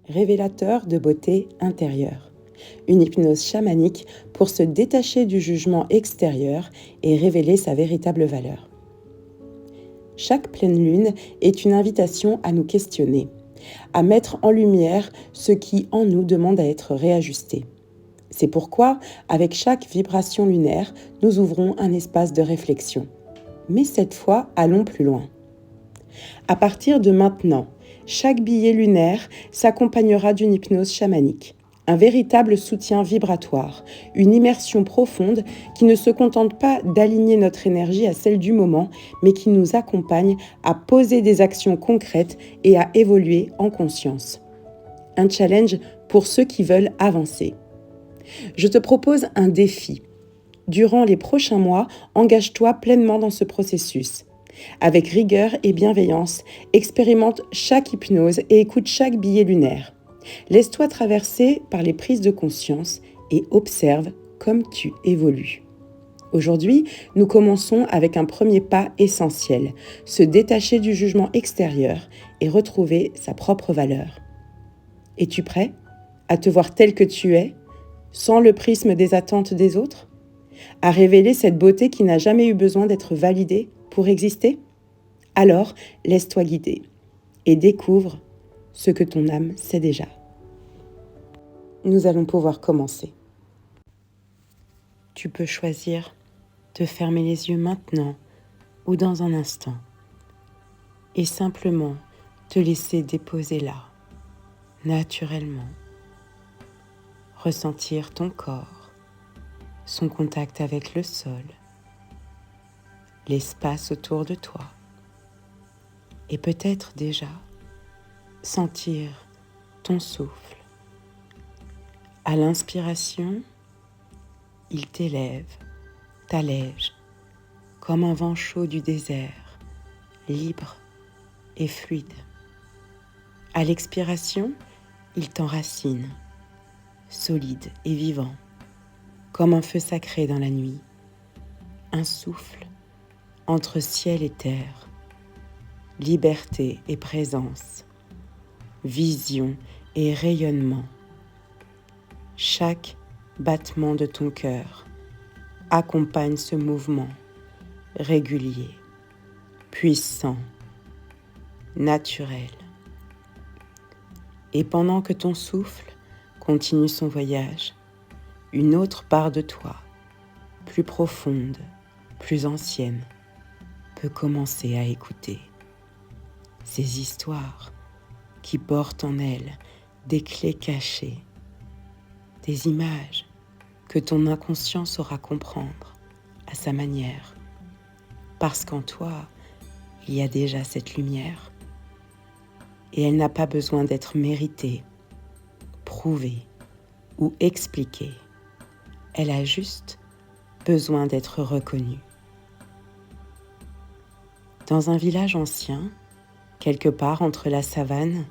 révélateur de beauté intérieure. Une hypnose chamanique pour se détacher du jugement extérieur et révéler sa véritable valeur. Chaque pleine lune est une invitation à nous questionner, à mettre en lumière ce qui en nous demande à être réajusté. C'est pourquoi, avec chaque vibration lunaire, nous ouvrons un espace de réflexion. Mais cette fois, allons plus loin. À partir de maintenant, chaque billet lunaire s'accompagnera d'une hypnose chamanique, un véritable soutien vibratoire, une immersion profonde qui ne se contente pas d'aligner notre énergie à celle du moment, mais qui nous accompagne à poser des actions concrètes et à évoluer en conscience. Un challenge pour ceux qui veulent avancer. Je te propose un défi. Durant les prochains mois, engage-toi pleinement dans ce processus. Avec rigueur et bienveillance, expérimente chaque hypnose et écoute chaque billet lunaire. Laisse-toi traverser par les prises de conscience et observe comme tu évolues. Aujourd'hui, nous commençons avec un premier pas essentiel, se détacher du jugement extérieur et retrouver sa propre valeur. Es-tu prêt à te voir tel que tu es, sans le prisme des attentes des autres, à révéler cette beauté qui n'a jamais eu besoin d'être validée pour exister? Alors, laisse-toi guider et découvre ce que ton âme sait déjà. Nous allons pouvoir commencer. Tu peux choisir de fermer les yeux maintenant ou dans un instant et simplement te laisser déposer là, naturellement. Ressentir ton corps, son contact avec le sol, l'espace autour de toi et peut-être déjà sentir ton souffle. À l'inspiration, il t'élève, t'allège comme un vent chaud du désert, libre et fluide. À l'expiration, il t'enracine, solide et vivant, comme un feu sacré dans la nuit, un souffle entre ciel et terre, liberté et présence, vision et rayonnement. Chaque battement de ton cœur accompagne ce mouvement régulier, puissant, naturel. Et pendant que ton souffle continue son voyage, une autre part de toi, plus profonde, plus ancienne, peut commencer à écouter ces histoires qui portent en elles des clés cachées, des images que ton inconscient saura comprendre à sa manière, parce qu'en toi, il y a déjà cette lumière, et elle n'a pas besoin d'être méritée, prouvée ou expliquée. Elle a juste besoin d'être reconnue. Dans un village ancien, quelque part entre la savane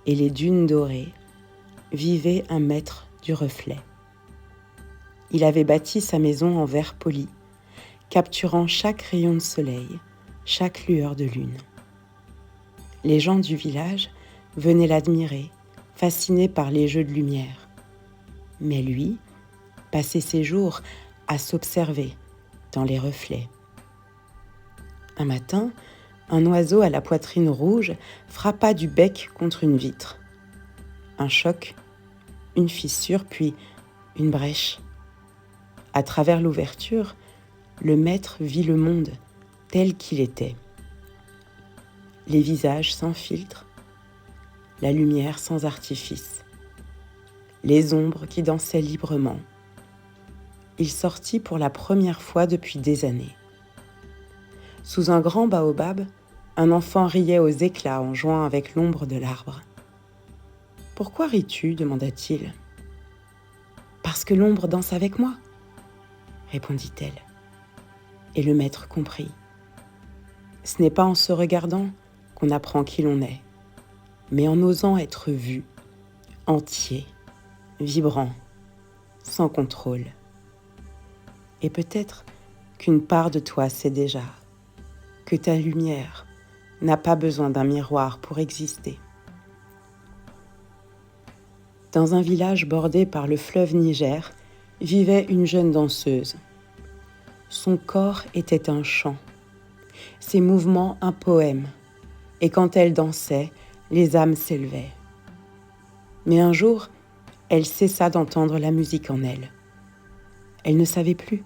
et les dunes dorées, vivait un maître du reflet. Il avait bâti sa maison en verre poli, capturant chaque rayon de soleil, chaque lueur de lune. Les gens du village venaient l'admirer, fascinés par les jeux de lumière. Mais lui passait ses jours à s'observer dans les reflets. Un matin, un oiseau à la poitrine rouge frappa du bec contre une vitre. Un choc, une fissure, puis une brèche. À travers l'ouverture, le maître vit le monde tel qu'il était. Les visages sans filtre, la lumière sans artifice, les ombres qui dansaient librement. Il sortit pour la première fois depuis des années. Sous un grand baobab, un enfant riait aux éclats en jouant avec l'ombre de l'arbre. « Pourquoi ris-tu » demanda-t-il. « Parce que l'ombre danse avec moi » répondit-elle. Et le maître comprit. Ce n'est pas en se regardant qu'on apprend qui l'on est, mais en osant être vu, entier, vibrant, sans contrôle. Et peut-être qu'une part de toi sait déjà que ta lumière n'a pas besoin d'un miroir pour exister. Dans un village bordé par le fleuve Niger, vivait une jeune danseuse. Son corps était un chant, ses mouvements un poème, et quand elle dansait, les âmes s'élevaient. Mais un jour, elle cessa d'entendre la musique en elle. Elle ne savait plus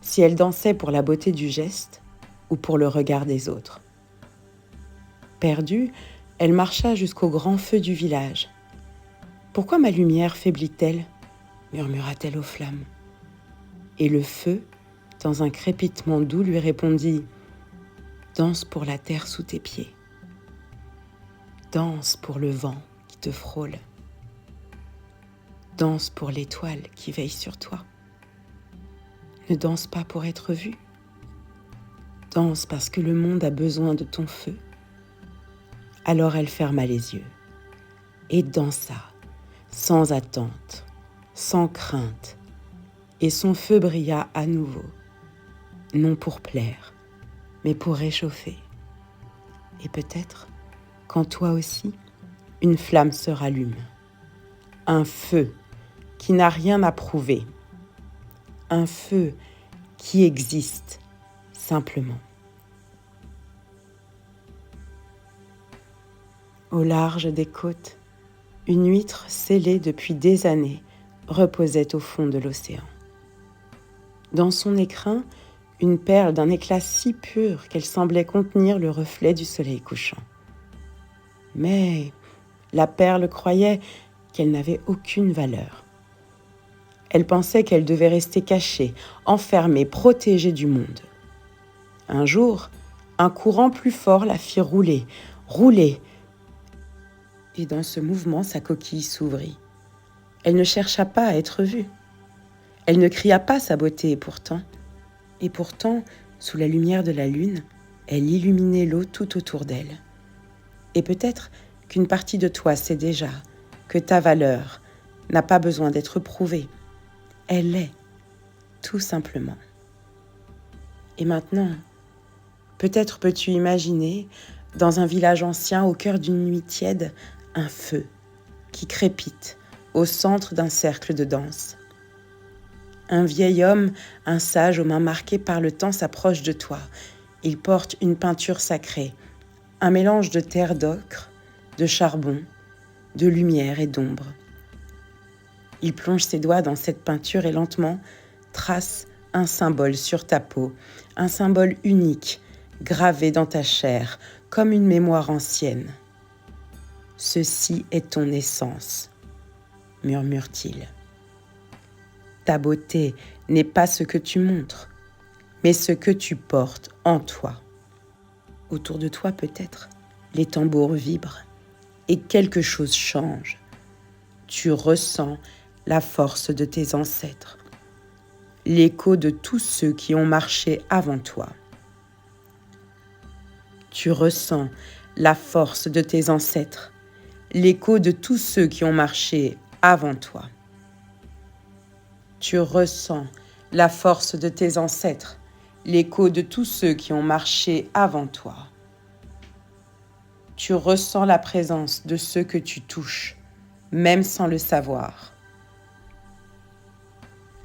si elle dansait pour la beauté du geste ou pour le regard des autres. Perdue, elle marcha jusqu'au grand feu du village. « Pourquoi ma lumière faiblit-elle » murmura-t-elle aux flammes. Et le feu, dans un crépitement doux, lui répondit « Danse pour la terre sous tes pieds. Danse pour le vent qui te frôle. Danse pour l'étoile qui veille sur toi. Ne danse pas pour être vue. Danse parce que le monde a besoin de ton feu. » Alors elle ferma les yeux et dansa, sans attente, sans crainte, et son feu brilla à nouveau, non pour plaire, mais pour réchauffer. Et peut-être qu'en toi aussi, une flamme se rallume, un feu qui n'a rien à prouver, un feu qui existe simplement. Au large des côtes, une huître scellée depuis des années reposait au fond de l'océan. Dans son écrin, une perle d'un éclat si pur qu'elle semblait contenir le reflet du soleil couchant. Mais la perle croyait qu'elle n'avait aucune valeur. Elle pensait qu'elle devait rester cachée, enfermée, protégée du monde. Un jour, un courant plus fort la fit rouler, et dans ce mouvement, sa coquille s'ouvrit. Elle ne chercha pas à être vue. Elle ne cria pas sa beauté, et pourtant, sous la lumière de la lune, elle illuminait l'eau tout autour d'elle. Et peut-être qu'une partie de toi sait déjà que ta valeur n'a pas besoin d'être prouvée. Elle est, tout simplement. Et maintenant, peut-être peux-tu imaginer, dans un village ancien, au cœur d'une nuit tiède, un feu qui crépite au centre d'un cercle de danse. Un vieil homme, un sage aux mains marquées par le temps, s'approche de toi. Il porte une peinture sacrée, un mélange de terre d'ocre, de charbon, de lumière et d'ombre. Il plonge ses doigts dans cette peinture et lentement trace un symbole sur ta peau, un symbole unique, gravé dans ta chair, comme une mémoire ancienne. « Ceci est ton essence », murmure-t-il. Ta beauté n'est pas ce que tu montres, mais ce que tu portes en toi. Autour de toi peut-être, les tambours vibrent et quelque chose change. Tu ressens la force de tes ancêtres, l'écho de tous ceux qui ont marché avant toi. Tu ressens la force de tes ancêtres, l'écho de tous ceux qui ont marché avant toi. Tu ressens la force de tes ancêtres, l'écho de tous ceux qui ont marché avant toi. Tu ressens la présence de ceux que tu touches, même sans le savoir.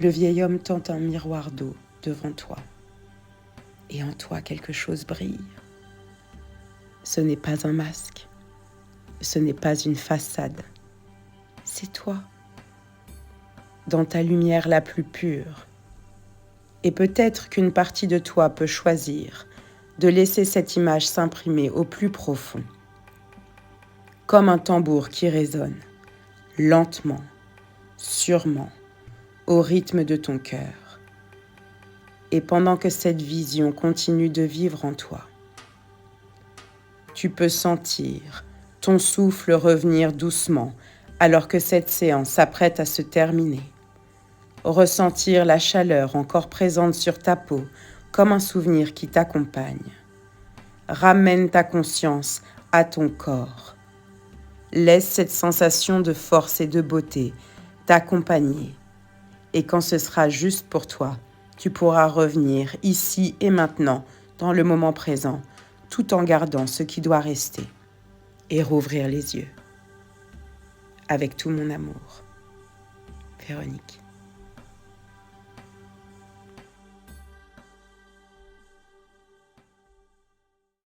Le vieil homme tend un miroir d'eau devant toi, et en toi quelque chose brille. Ce n'est pas un masque, ce n'est pas une façade, c'est toi, dans ta lumière la plus pure. Et peut-être qu'une partie de toi peut choisir de laisser cette image s'imprimer au plus profond, comme un tambour qui résonne, lentement, sûrement, au rythme de ton cœur. Et pendant que cette vision continue de vivre en toi, tu peux sentir ton souffle revenir doucement alors que cette séance s'apprête à se terminer. Ressentir la chaleur encore présente sur ta peau comme un souvenir qui t'accompagne. Ramène ta conscience à ton corps. Laisse cette sensation de force et de beauté t'accompagner. Et quand ce sera juste pour toi, tu pourras revenir ici et maintenant, dans le moment présent, tout en gardant ce qui doit rester et rouvrir les yeux. avec tout mon amour. Véronique.